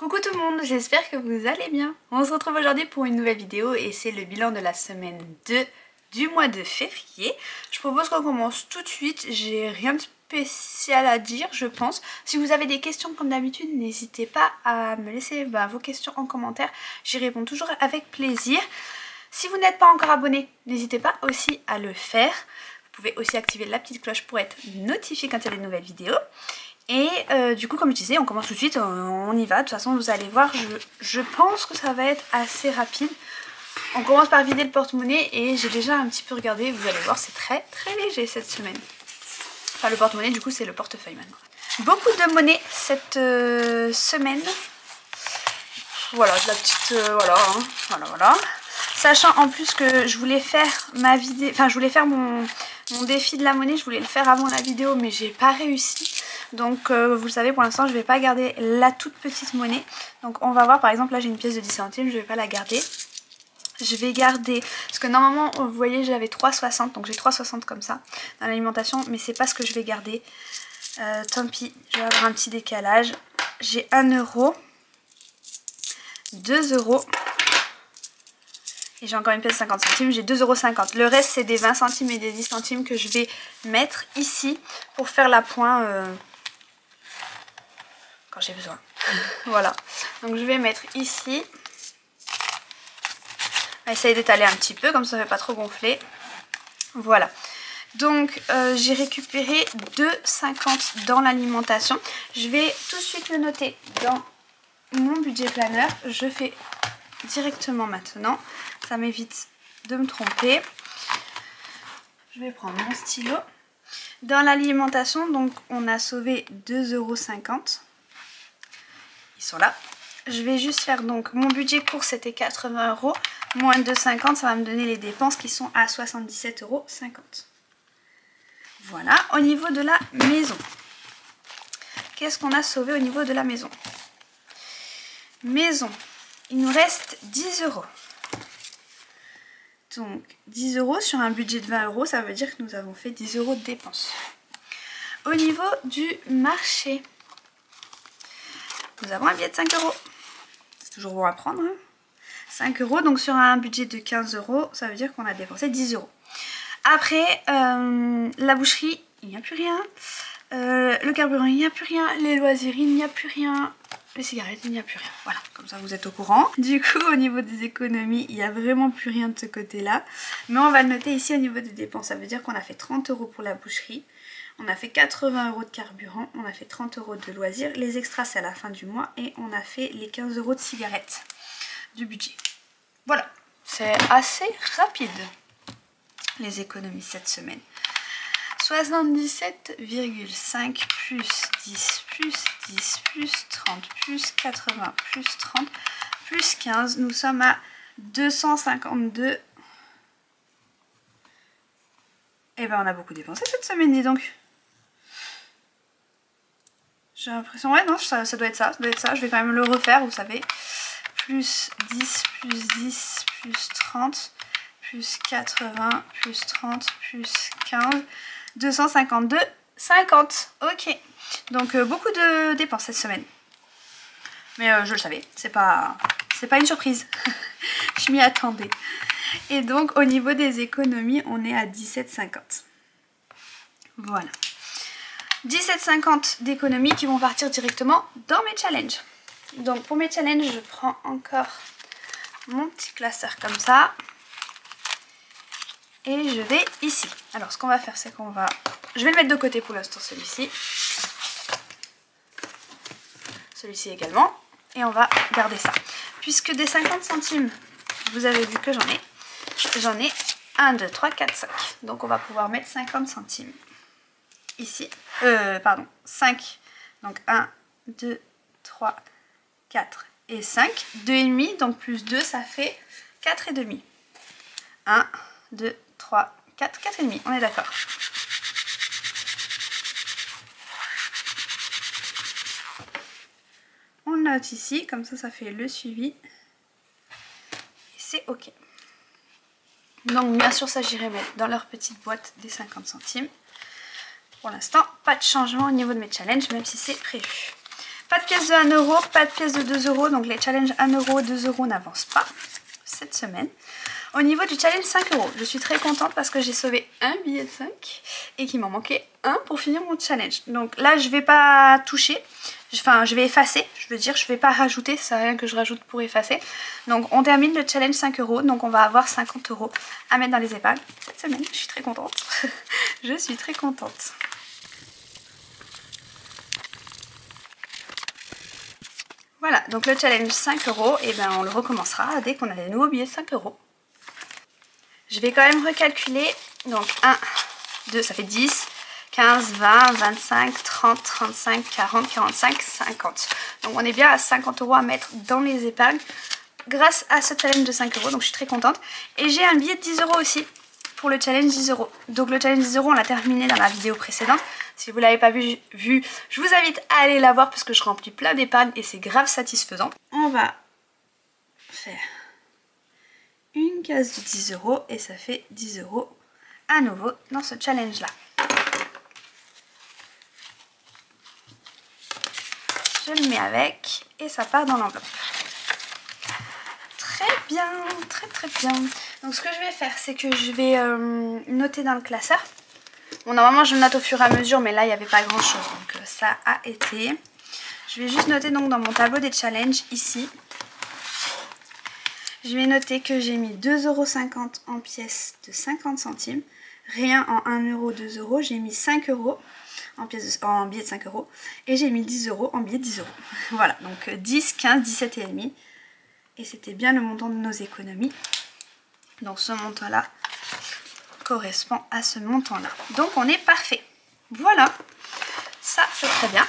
Coucou tout le monde, j'espère que vous allez bien. On se retrouve aujourd'hui pour une nouvelle vidéo et c'est le bilan de la semaine 2 du mois de février. Je propose qu'on commence tout de suite, j'ai rien de spécial à dire je pense. Si vous avez des questions comme d'habitude, n'hésitez pas à me laisser vos questions en commentaire, j'y réponds toujours avec plaisir. Si vous n'êtes pas encore abonné, n'hésitez pas aussi à le faire. Vous pouvez aussi activer la petite cloche pour être notifié quand il y a des nouvelles vidéos. Et du coup, comme je disais, on commence tout de suite, on y va. De toute façon, vous allez voir, je pense que ça va être assez rapide. On commence par vider le porte-monnaie et j'ai déjà un petit peu regardé. Vous allez voir, c'est très léger cette semaine. Enfin, le porte-monnaie, du coup, c'est le portefeuille maintenant. Beaucoup de monnaie cette semaine. Voilà, de la petite... voilà. Sachant en plus que je voulais faire ma vidéo... Enfin, je voulais faire mon défi de la monnaie. Je voulais le faire avant la vidéo, mais j'ai pas réussi. Donc vous le savez, pour l'instant je vais pas garder la toute petite monnaie. Donc on va voir, par exemple là j'ai une pièce de 10 centimes, je vais pas la garder. Je vais garder, parce que normalement vous voyez j'avais 3,60, donc j'ai 3,60 comme ça dans l'alimentation, mais c'est pas ce que je vais garder. Tant pis, je vais avoir un petit décalage. J'ai 1 euro, 2 euros, et j'ai encore une pièce de 50 centimes, j'ai 2,50 €. Le reste c'est des 20 centimes et des 10 centimes que je vais mettre ici pour faire l'appoint quand j'ai besoin. Voilà, donc je vais mettre ici. Essaye d'étaler un petit peu comme ça ne fait pas trop gonfler. Voilà, donc j'ai récupéré 2,50 dans l'alimentation. Je vais tout de suite le noter dans mon budget planeur. Je fais directement maintenant, ça m'évite de me tromper. Je vais prendre mon stylo. Dans l'alimentation, donc on a sauvé 2,50 €. Ils sont là. Je vais juste faire donc mon budget course, c'était 80 €, moins 2,50 €, ça va me donner les dépenses qui sont à 77,50 €. Voilà, au niveau de la maison. Qu'est-ce qu'on a sauvé au niveau de la maison? Maison, il nous reste 10 €. Donc 10 € sur un budget de 20 €, ça veut dire que nous avons fait 10 € de dépenses. Au niveau du marché, nous avons un billet de 5 €. C'est toujours bon à prendre. Hein. 5 €, donc sur un budget de 15 €, ça veut dire qu'on a dépensé 10 €. Après, la boucherie, il n'y a plus rien. Le carburant, il n'y a plus rien. Les loisirs, il n'y a plus rien. Les cigarettes, il n'y a plus rien. Voilà, comme ça vous êtes au courant. Du coup, au niveau des économies, il n'y a vraiment plus rien de ce côté-là. Mais on va le noter ici au niveau des dépenses. Ça veut dire qu'on a fait 30 € pour la boucherie. On a fait 80 € de carburant, on a fait 30 € de loisirs, les extras c'est à la fin du mois et on a fait les 15 € de cigarettes du budget. Voilà, c'est assez rapide les économies cette semaine. 77,5 plus 10 plus 10 plus 30 plus 80 plus 30 plus 15, nous sommes à 252. Et ben on a beaucoup dépensé cette semaine, dis donc. J'ai l'impression, ouais non, ça doit être ça, je vais quand même le refaire, vous savez. Plus 10, plus 10, plus 30, plus 80, plus 30, plus 15, 252, 50. Ok, donc beaucoup de dépenses cette semaine. Mais je le savais, c'est pas une surprise. Je m'y attendais. Et donc au niveau des économies, on est à 17,50. Voilà. 17,50 d'économies qui vont partir directement dans mes challenges. Donc pour mes challenges, je prends encore mon petit classeur comme ça. Et je vais ici. Alors ce qu'on va faire, c'est qu'on va... Je vais le mettre de côté pour l'instant, celui-ci. Celui-ci également. Et on va garder ça. Puisque des 50 centimes, vous avez vu que j'en ai 1, 2, 3, 4, 5. Donc on va pouvoir mettre 50 centimes. Ici, pardon, 5, donc 1, 2, 3, 4 et 5, 2,5, donc plus 2, ça fait 4,5. 1, 2, 3, 4, 4,5, on est d'accord. On note ici, comme ça fait le suivi, et c'est ok. Donc bien sûr, ça j'irai mettre dans leur petite boîte des 50 centimes. Pour l'instant, pas de changement au niveau de mes challenges, même si c'est prévu. Pas de pièces de 1 euro, pas de pièces de 2 euros. Donc les challenges 1 euro, 2 euros n'avancent pas cette semaine. Au niveau du challenge 5 euros, je suis très contente parce que j'ai sauvé un billet de 5 et qu'il m'en manquait un pour finir mon challenge. Donc là, je vais pas toucher, enfin je vais effacer, je veux dire, je vais pas rajouter, ça sert à rien que je rajoute pour effacer. Donc on termine le challenge 5 euros, donc on va avoir 50 euros à mettre dans les épargnes cette semaine. Je suis très contente, je suis très contente. Voilà, donc le challenge 5 euros, et ben on le recommencera dès qu'on a des nouveaux billets de 5 euros. Je vais quand même recalculer, donc 1, 2, ça fait 10, 15, 20, 25, 30, 35, 40, 45, 50. Donc on est bien à 50 euros à mettre dans les épargnes grâce à ce challenge de 5 euros, donc je suis très contente. Et j'ai un billet de 10 euros aussi pour le challenge 10 euros. Donc le challenge 10 euros, on l'a terminé dans la vidéo précédente. Si vous ne l'avez pas vu, je vous invite à aller la voir parce que je remplis plein d'épargne et c'est grave satisfaisant. On va faire une case de 10 euros et ça fait 10 euros à nouveau dans ce challenge là. Je le mets avec et ça part dans l'enveloppe. Très bien, très bien. Donc ce que je vais faire, c'est que je vais noter dans le classeur. Bon, normalement je le note au fur et à mesure, mais là il n'y avait pas grand chose, donc ça a été. Je vais juste noter donc dans mon tableau des challenges ici. Je vais noter que j'ai mis 2,50 € en pièces de 50 centimes. Rien en 1 euro, 2 euros. J'ai mis 5 euros en billets de 5 euros. Et j'ai mis 10 euros en billets de 10 euros. Voilà, donc 10, 15, 17 et demi. Et c'était bien le montant de nos économies. Donc ce montant-là correspond à ce montant-là. Donc on est parfait. Voilà, ça c'est très bien.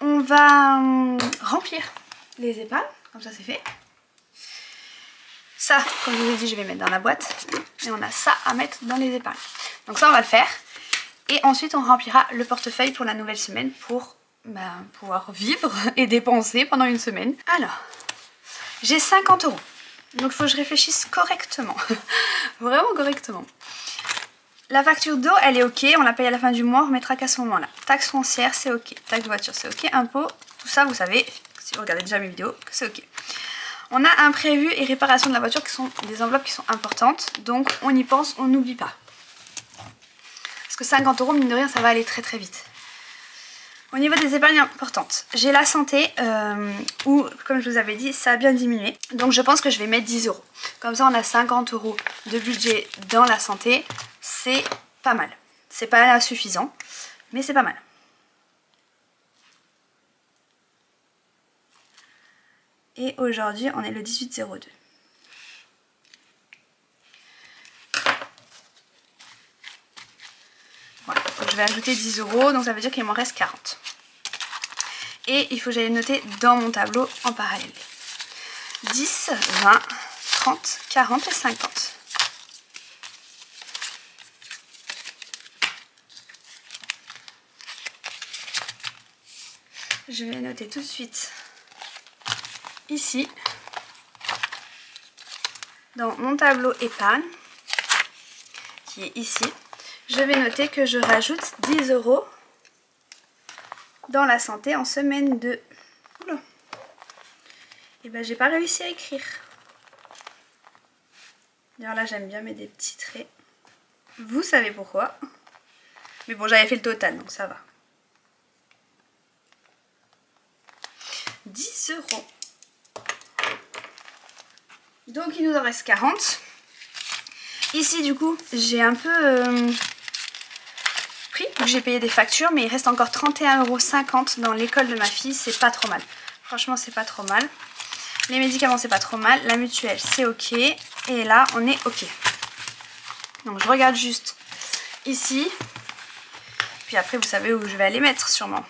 On va remplir les épargnes, comme ça c'est fait. Ça, comme je vous ai dit, je vais mettre dans la boîte. Et on a ça à mettre dans les épargnes. Donc ça, on va le faire. Et ensuite, on remplira le portefeuille pour la nouvelle semaine pour pouvoir vivre et dépenser pendant une semaine. Alors, j'ai 50 euros. Donc il faut que je réfléchisse correctement. Vraiment correctement. La facture d'eau, elle est ok. On la paye à la fin du mois. On remettra qu'à ce moment-là. Taxe foncière, c'est ok. Taxe de voiture, c'est ok. Impôt, tout ça, vous savez, si vous regardez déjà mes vidéos, que c'est ok. On a imprévu et réparation de la voiture qui sont des enveloppes qui sont importantes. Donc on y pense, on n'oublie pas. Parce que 50 euros, mine de rien, ça va aller très très vite. Au niveau des épargnes importantes, j'ai la santé où, comme je vous avais dit, ça a bien diminué. Donc je pense que je vais mettre 10 euros. Comme ça, on a 50 euros de budget dans la santé. C'est pas mal. C'est pas suffisant, mais c'est pas mal. Et aujourd'hui, on est le 18/02. Voilà, donc je vais ajouter 10 euros, donc ça veut dire qu'il m'en reste 40. Et il faut que j'aille noter dans mon tableau en parallèle. 10, 20, 30, 40 et 50. Je vais noter tout de suite ici, dans mon tableau épargne, qui est ici, je vais noter que je rajoute 10 euros dans la santé en semaine 2. Oula. Et ben j'ai pas réussi à écrire. D'ailleurs là j'aime bien mettre des petits traits. Vous savez pourquoi. Mais bon, j'avais fait le total, donc ça va. 10 euros. Donc il nous en reste 40. Ici du coup j'ai un peu pris, j'ai payé des factures, mais il reste encore 31,50 € dans l'école de ma fille, c'est pas trop mal. Franchement c'est pas trop mal. Les médicaments c'est pas trop mal, la mutuelle c'est ok, et là on est ok. Donc je regarde juste ici, puis après vous savez où je vais aller mettre sûrement.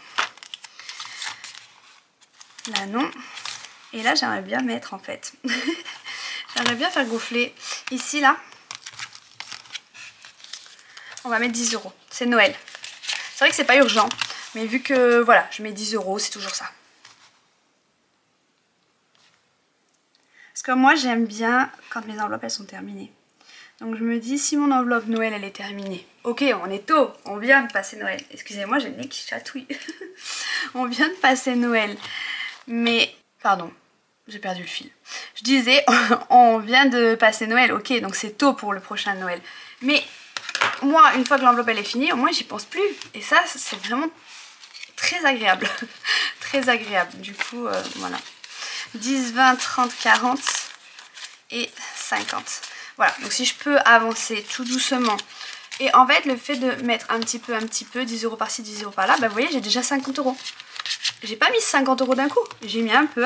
Là non, et là j'aimerais bien mettre en fait. J'aimerais bien faire gonfler. Ici, là, on va mettre 10 euros. C'est Noël. C'est vrai que c'est pas urgent. Mais vu que, voilà, je mets 10 euros, c'est toujours ça. Parce que moi, j'aime bien quand mes enveloppes, elles sont terminées. Donc je me dis, si mon enveloppe Noël elle est terminée, ok, on est tôt, on vient de passer Noël. Excusez-moi, j'ai le nez qui chatouille. On vient de passer Noël. Mais, pardon, j'ai perdu le fil. Je disais, on vient de passer Noël, ok, donc c'est tôt pour le prochain Noël. Mais moi, une fois que l'enveloppe elle est finie, au moins j'y pense plus. Et ça, c'est vraiment très agréable. Très agréable. Du coup, voilà. 10, 20, 30, 40 et 50. Voilà, donc si je peux avancer tout doucement. Et en fait, le fait de mettre un petit peu, 10 euros par-ci, 10 euros par-là, bah vous voyez, j'ai déjà 50 euros. J'ai pas mis 50 euros d'un coup, j'ai mis un peu.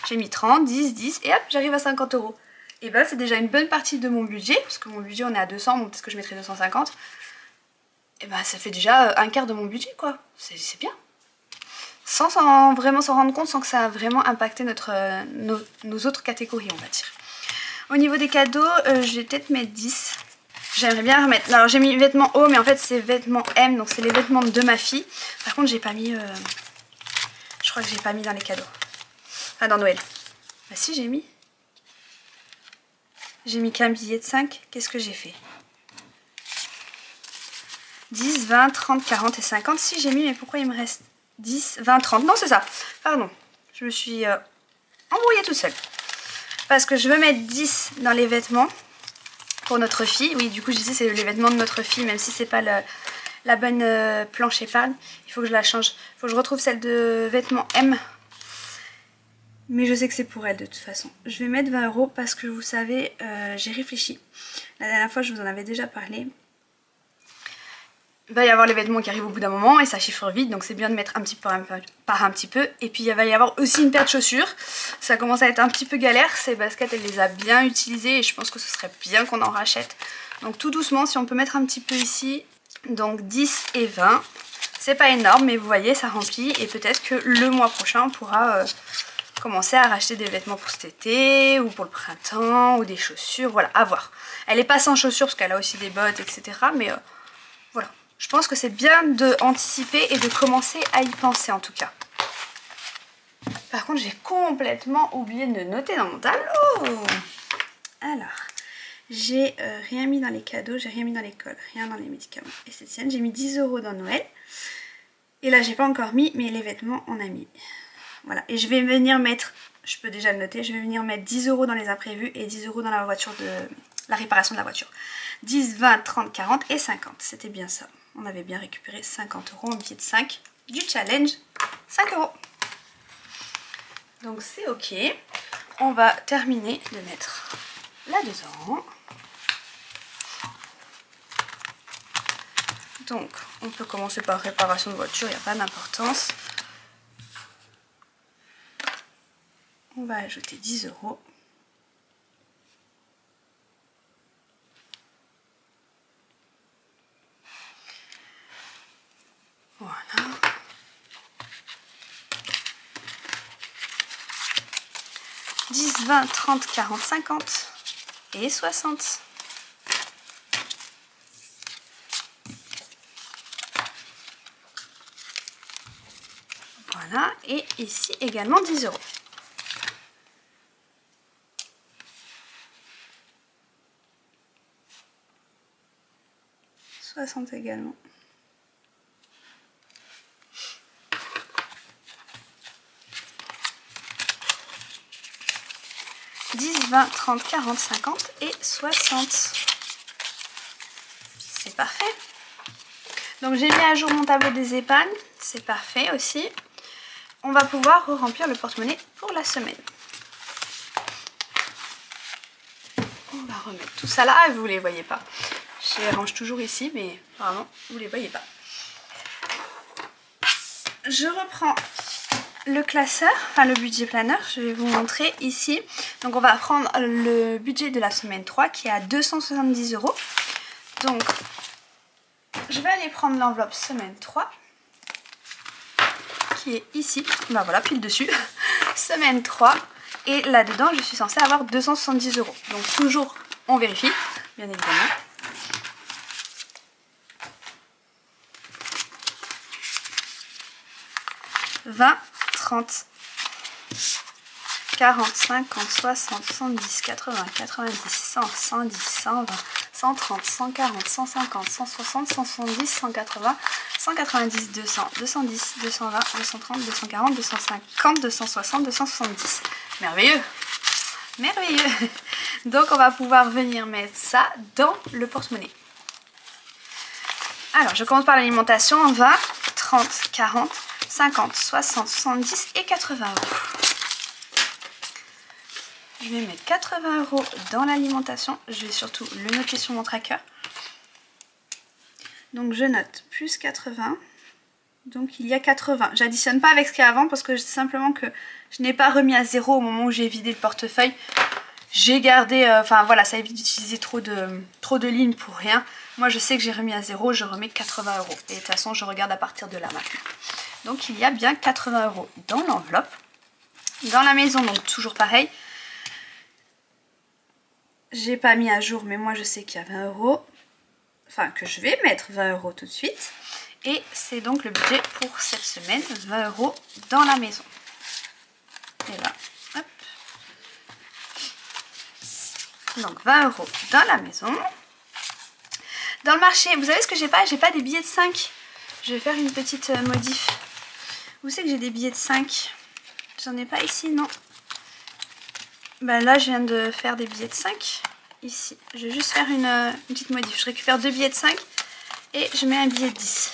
J'ai mis 30, 10, 10 et hop, j'arrive à 50 euros. Et ben c'est déjà une bonne partie de mon budget, parce que mon budget on est à 200, donc peut-être que je mettrai 250. Et ben ça fait déjà un quart de mon budget quoi, c'est bien. Sans vraiment s'en rendre compte, sans que ça a vraiment impacté nos autres catégories on va dire. Au niveau des cadeaux, je vais peut-être mettre 10. J'aimerais bien remettre. Alors j'ai mis vêtements haut, mais en fait c'est vêtements M, donc c'est les vêtements de ma fille. Par contre j'ai pas mis. Je crois que j'ai pas mis dans les cadeaux. Enfin dans Noël. Bah si j'ai mis. J'ai mis qu'un billet de 5. Qu'est-ce que j'ai fait? 10, 20, 30, 40 et 50. Si j'ai mis, mais pourquoi il me reste 10, 20, 30? Non c'est ça. Pardon. Je me suis embrouillée toute seule. Parce que je veux mettre 10 dans les vêtements pour notre fille. Oui, du coup, je disais c'est les vêtements de notre fille, même si c'est pas la bonne planche épargne. Il faut que je la change. Il faut que je retrouve celle de vêtements M. Mais je sais que c'est pour elle de toute façon. Je vais mettre 20 euros parce que vous savez, j'ai réfléchi. La dernière fois, je vous en avais déjà parlé. Il va y avoir les vêtements qui arrivent au bout d'un moment et ça chiffre vite, donc c'est bien de mettre un petit peu par un petit peu. Et puis il va y avoir aussi une paire de chaussures. Ça commence à être un petit peu galère, ces baskets elle les a bien utilisées et je pense que ce serait bien qu'on en rachète. Donc tout doucement, si on peut mettre un petit peu ici, donc 10 et 20. C'est pas énorme mais vous voyez ça remplit et peut-être que le mois prochain on pourra commencer à racheter des vêtements pour cet été ou pour le printemps ou des chaussures, voilà, à voir. Elle est pas sans chaussures parce qu'elle a aussi des bottes etc. Mais voilà. Je pense que c'est bien d'anticiper et de commencer à y penser en tout cas. Par contre, j'ai complètement oublié de noter dans mon tableau. Alors, j'ai rien mis dans les cadeaux, j'ai rien mis dans l'école, rien dans les médicaments esthéticiennes. J'ai mis 10 euros dans Noël. Et là, j'ai pas encore mis, mais les vêtements, on a mis. Voilà, et je vais venir mettre, je peux déjà le noter, je vais venir mettre 10 euros dans les imprévus et 10 euros dans la voiture la réparation de la voiture. 10, 20, 30, 40 et 50, c'était bien ça. On avait bien récupéré 50 euros en billet de 5 du challenge 5 euros. Donc c'est ok. On va terminer de mettre là-dedans. Donc on peut commencer par réparation de voiture, il n'y a pas d'importance. On va ajouter 10 euros. Voilà. « 10, 20, 30, 40, 50 et 60. » Voilà, et ici également 10 euros. Également. « 10, 20, 30, 40, 50 et 60. » C'est parfait. Donc j'ai mis à jour mon tableau des épargnes. C'est parfait aussi. On va pouvoir remplir le porte-monnaie pour la semaine. On va remettre tout ça là. Ah, vous les voyez pas. Je les range toujours ici, mais apparemment vous les voyez pas. Je reprends le classeur, enfin le budget planner, je vais vous montrer ici. Donc on va prendre le budget de la semaine 3 qui est à 270 euros. Donc je vais aller prendre l'enveloppe semaine 3 qui est ici. Ben voilà, pile dessus. Semaine 3 et là-dedans je suis censée avoir 270 euros. Donc toujours on vérifie, bien évidemment. « 20, 30, 40, 50, 60, 70, 80, 90, 100, 110, 120, 130, 140, 150, 160, 170, 180, 190, 200, 210, 220, 230, 240, 250, 260, 270. Merveilleux! Merveilleux! Donc on va pouvoir venir mettre ça dans le porte-monnaie. Alors je commence par l'alimentation. 20, 30, 40, 50, 60, 70 et 80 €. Je vais mettre 80 € dans l'alimentation. Je vais surtout le noter sur mon tracker. Donc je note plus 80. Donc il y a 80. J'additionne pas avec ce qu'il y a avant parce que simplement que je n'ai pas remis à zéro au moment où j'ai vidé le portefeuille. J'ai gardé, enfin voilà, ça évite d'utiliser trop de lignes pour rien. Moi je sais que j'ai remis à zéro, je remets 80 €. Et de toute façon je regarde à partir de là maintenant. Donc il y a bien 80 € dans l'enveloppe. Dans la maison, donc toujours pareil. J'ai pas mis à jour, mais moi je sais qu'il y a 20 €. Enfin que je vais mettre 20 € tout de suite. Et c'est donc le budget pour cette semaine, 20 € dans la maison. Et là, hop. Donc 20 € dans la maison. Dans le marché, vous savez ce que j'ai pas? J'ai pas des billets de 5. Je vais faire une petite modif. Vous savez que j'ai des billets de 5? J'en ai pas ici, non. Ben là, je viens de faire des billets de 5. Ici, je vais juste faire une petite modif. Je récupère 2 billets de 5 et je mets un billet de 10.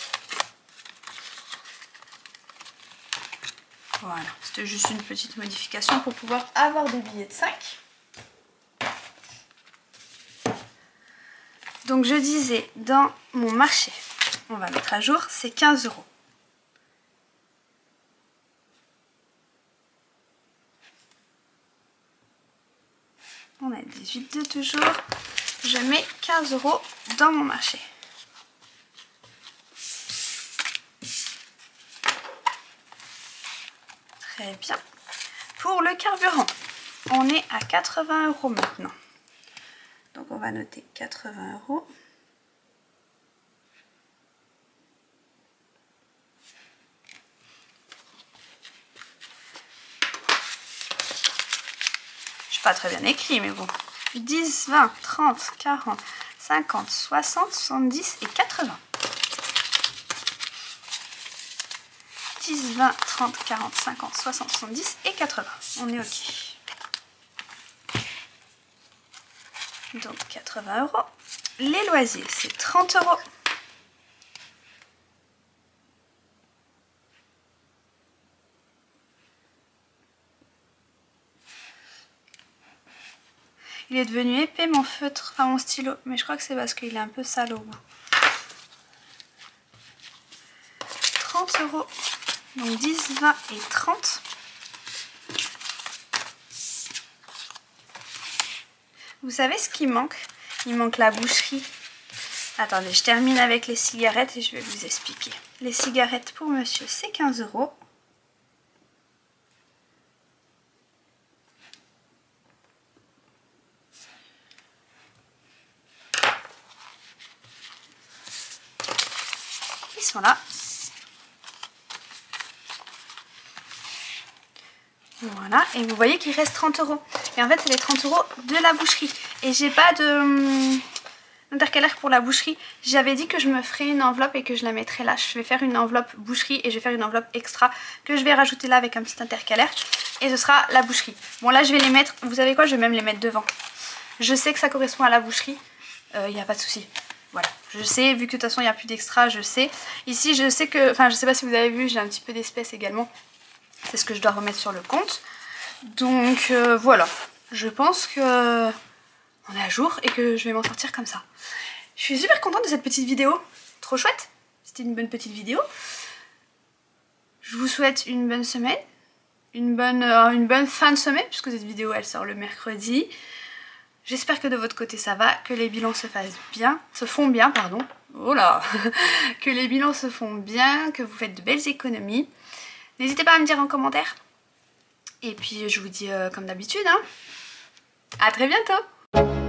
Voilà, c'était juste une petite modification pour pouvoir avoir des billets de 5. Donc je disais, dans mon marché, on va mettre à jour, c'est 15 €. On a 18 de toujours. Je mets 15 € dans mon marché. Très bien. Pour le carburant, on est à 80 € maintenant. Donc on va noter 80 €. Je suis pas très bien écrit, mais bon. 10, 20, 30, 40, 50, 60, 70 et 80. 10, 20, 30, 40, 50, 60, 70 et 80. On est OK. Donc 80 €. Les loisirs, c'est 30 €. Il est devenu épais mon feutre à mon stylo, mais je crois que c'est parce qu'il est un peu sale au bout. 30 €. Donc 10, 20 et 30. Vous savez ce qui manque? Il manque la boucherie. Attendez, je termine avec les cigarettes et je vais vous expliquer. Les cigarettes pour monsieur, c'est 15 €. Ils sont là. Voilà, et vous voyez qu'il reste 30 €. Et en fait, c'est les 30 € de la boucherie. Et j'ai pas de intercalaire pour la boucherie. J'avais dit que je me ferais une enveloppe et que je la mettrais là. Je vais faire une enveloppe boucherie et je vais faire une enveloppe extra que je vais rajouter là avec un petit intercalaire. Et ce sera la boucherie. Bon, là, je vais les mettre. Vous savez quoi? Je vais même les mettre devant. Je sais que ça correspond à la boucherie. Il n'y a pas de souci. Voilà, je sais, vu que de toute façon, il n'y a plus d'extra, je sais. Ici, je sais que... Enfin, je sais pas si vous avez vu, j'ai un petit peu d'espèces également. C'est ce que je dois remettre sur le compte. Donc voilà, je pense que on est à jour et que je vais m'en sortir comme ça. Je suis super contente de cette petite vidéo. Trop chouette. C'était une bonne petite vidéo. Je vous souhaite une bonne semaine. Une bonne fin de semaine, puisque cette vidéo elle sort le mercredi. J'espère que de votre côté ça va, que les bilans se font bien, pardon. Oh là que les bilans se font bien, que vous faites de belles économies. N'hésitez pas à me dire en commentaire. Et puis je vous dis comme d'habitude, hein, à très bientôt.